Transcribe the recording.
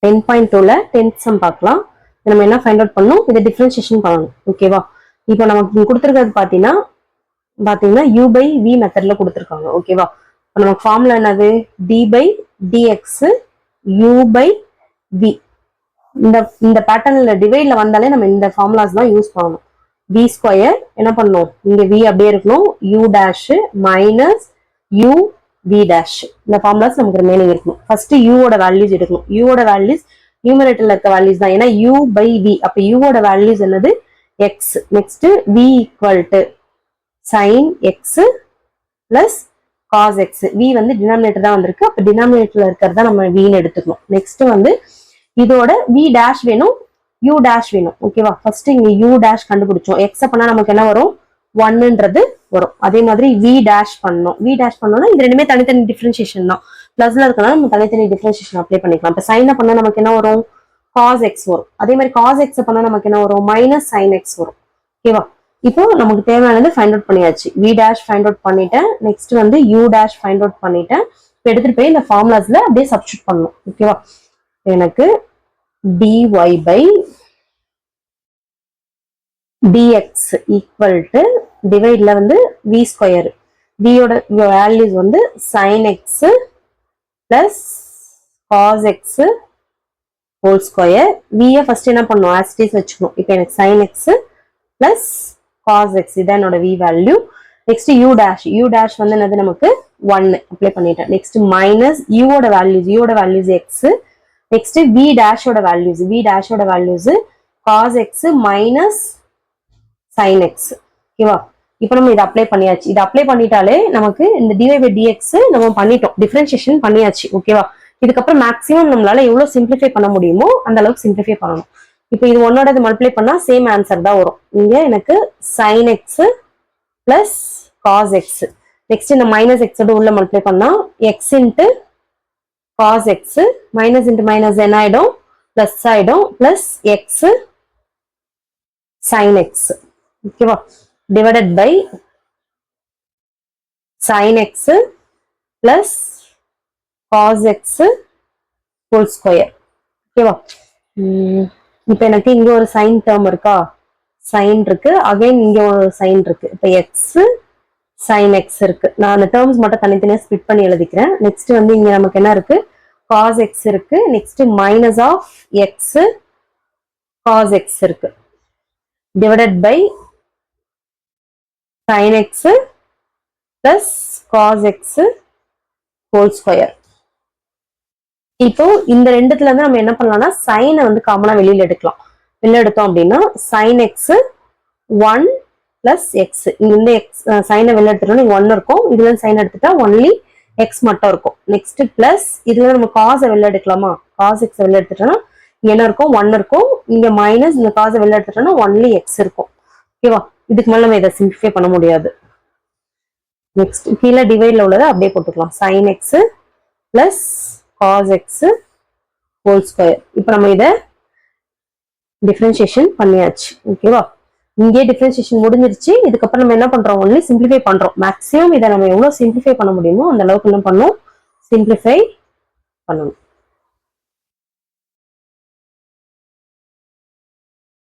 10.2ல 10th some பார்க்கலாம். நம்ம என்ன ஃபைண்ட் அவுட் பண்ணணும், இதை டிஃபரன்ஷியேஷன் பண்ணணும். ஓகேவா? இப்போ நமக்கு கொடுத்துருக்கிறது பாத்தீங்கன்னா u by v மெத்தட்ல கொடுத்துருக்காங்க. ஓகேவா? இப்போ நமக்கு ஃபார்முலா என்னது, d by dx u by v. இந்த பேட்டர்ன்ல டிவைட்ல வந்தாலே நம்ம இந்த ஃபார்முலாஸ் தான் யூஸ் பண்ணணும். v ஸ்கொயர் என்ன பண்ணணும், இங்க v அப்படியே இருக்கணும், u dash minus u v dash. இந்த ஃபார்முலாஸ் நமக்கு ரிமைனிங் இருக்கணும். ஃபர்ஸ்ட் u ஓட வேல்யூஸ் எடுக்கணும். u ஓட வேல்யூஸ் நியூமரேட்டர்ல இருக்க வேல்யூஸ் தான், ஏன்னா u by v. அப்ப u ஓட வேல்யூஸ் என்னது, x. Next v equal to sin x plus cos x. v வந்து டினாமினேட்டர் தான் வந்திருக்கு, அப்ப டினாமினேட்டர்ல இருக்கிறதா நம்ம v ன்னு எடுத்துக்கணும். நெக்ஸ்ட் வந்து இதோட v dash வேணும், u dash வேணும். ஓகேவா? ஃபர்ஸ்ட் இங்க u dash கண்டுபிடிச்சோம். x பண்ணா நமக்கு என்ன வரும், 1ன்றது வரும். அதே மாதிரி v dash பண்ணோம். v dash பண்ணோம்னா இது ரெண்டுமே தனித்தனி டிஃபரன்ஷியேஷன் தான். பிளஸ்ல இருக்கனால நம்ம தனித்தனி டிஃபரன்ஷியேஷன் அப்ளை பண்ணிக்கலாம். இப்ப சைனை பண்ணா நமக்கு என்ன வரும், cos x வரும். அதே மாதிரி cos x பண்ணா நமக்கு என்ன வரும், மைனஸ் sin x வரும். ஓகேவா? இப்போ நமக்கு தேவையானது ஃபைண்ட் அவுட் பண்ணியாச்சு. v dash ஃபைண்ட் அவுட் பண்ணிட்டேன். நெக்ஸ்ட் வந்து u dash ஃபைண்ட் அவுட் பண்ணிட்டேன். இப்போ எடுத்துட்டு போய் இந்த ஃபார்முலாஸ்ல அப்படியே சப்ஸ்டிட்யூட் பண்ணணும். ஓகேவா? எனக்கு dy by dx equal to டிவைட்ல வந்து v ஸ்கொயர். v ஓட வேல்யூஸ் வந்து sin x plus cos x whole square. v first என்ன பண்ணும், as it is வச்சுக்கணும். இப்போ எனக்கு sin x plus cos x இதான் என்னோட v value. Next u dash வந்து என்னது, நமக்கு 1 அப்ளை பண்ணிட்டேன். நெக்ஸ்ட் மைனஸ் u ஓட values x. Next v dash ஓட values cos x minus sin x. ஓகேவா? இப்போ நம்ம இதை அப்ளை பண்ணியாச்சு. இதை அப்ளை பண்ணிட்டாலே நமக்கு இந்த dy by dx நம்ம பண்ணிட்டோம், டிஃபரன்ஷியேஷன் பண்ணியாச்சு. ஓகேவா? இதுக்கப்புறம் மேக்ஸிமம் நம்மளால எவ்வளவு சிம்பிளிஃபை பண்ண முடியுமோ அந்த அளவுக்கு சிம்பிளிஃபை பண்ணணும். இப்போ இது ஒன்னோட மல்டிப்ளை பண்ணா சேம் ஆன்சர் தான் வரும். இங்க எனக்கு sin x plus cos x. Next இந்த மைனஸ் x உள்ள மல்டிப்ளை பண்ணா x into cos x minus into minus என்ன ஆயிடும், பிளஸ் ஆயிடும், பிளஸ் x sin x. ஓகேவா? Divided by sin x plus cos x whole square. ஓகேவா? இப்போ எனக்கு இங்க ஒரு சைன் டேர்ம் இருக்கா, சைன் இருக்கு, அகைன் இங்க ஒரு சைன் இருக்கு. இப்போ x sin x இருக்கு. நான் அந்த டேர்ம்ஸ் மட்டும் தனித்தனியா ஸ்பிட் பண்ணி எழுதிக்கிறேன். நெக்ஸ்ட் வந்து இங்க நமக்கு என்ன இருக்கு, cos x இருக்கு. Next minus of x cos x இருக்கு. Divided by sin x plus cos x whole square. இப்போ இந்த ரெண்டுத்துல இருந்து நம்ம என்ன பண்ணலாம்னா சைனை வந்து காமனா வெளியில எடுத்தோம் அப்படின்னா sin x 1 பிளஸ் எக்ஸ். இந்த எக்ஸ் சைனை வெளில எடுத்துட்டோம்னா 1 இருக்கும். இதுல இருந்து சைன் எடுத்துட்டா ஒன்லி எக்ஸ் மட்டும் இருக்கும். நெக்ஸ்ட் பிளஸ் இதுல நம்ம காசை வெளில எடுக்கலாமா, காஸ் எக்ஸ் வெளில எடுத்துட்டோம்னா என்ன இருக்கும், 1 இருக்கும். இங்க மைனஸ் இந்த காசை வெளில எடுத்துட்டோம்னா ஒன்லி எக்ஸ் இருக்கும். ஓகேவா? இதுக்கு மேல நம்ம இதை சிம்பிளிஃபை பண்ண முடியாது. நெக்ஸ்ட் கீழே டிவைட்ல உள்ளதை அப்படியே போட்டுக்கலாம். sin x plus cos x whole square. இப்போ நம்ம இதை டிஃபரன்ஷியேஷன் பண்ணியாச்சு. ஓகேவா? இங்கே டிஃபரன்ஷியேஷன் முடிஞ்சிருச்சு. இதுக்கப்புறம் நம்ம என்ன பண்றோம், ஒன்லி சிம்பிளிஃபை பண்றோம். மேக்ஸிமம் இதை நம்ம எவ்வளவு சிம்பிளிஃபை பண்ண முடியுமோ அந்த அளவுக்கு என்ன பண்ணணும், சிம்பிளிஃபை பண்ணணும்.